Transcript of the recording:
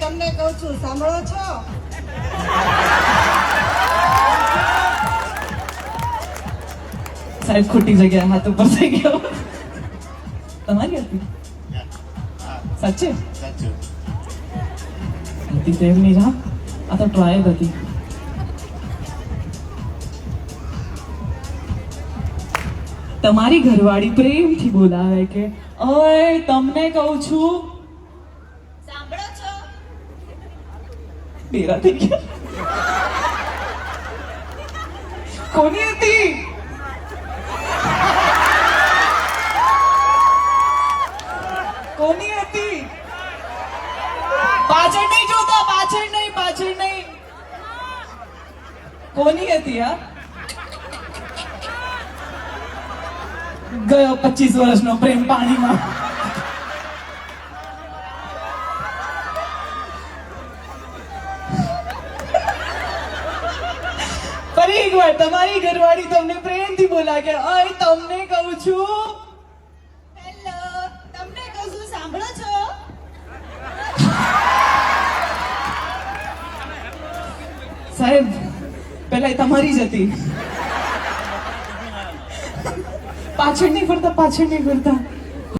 તમને કહું છું, સાંભળો છો? સાહેબ ખોટી જગ્યાએ હાથ ઉપર થઈ ગયો. તમારી હતી? સાચે હતી તો એમની જ. હા, આ તો ટ્રાયલ હતી. તમારી ઘરવાળી પ્રેમથી બોલાવે કે ઓય તમને કહું છું, સાંભળો છો? ડેરા થઈ ગયા. કોની હતી? કોની હતી? પાછળ નહીં જોતા, પાછળ નહીં, પાછળ નહીં. કોની હતી? હા, ગયો 25 વર્ષનો પ્રેમ પાણીમાં. ફરી એકવાર તમારી ઘરવાળી તમને પ્રેમથી બોલા કે ઓય તમને કહું છું, હેલો, તમને કહું છું, સાંભળો છો? સાહેબ પેલા એ તમારી જ હતી. પાછળ નહીં ફરતા, પાછળ નહીં ફરતા.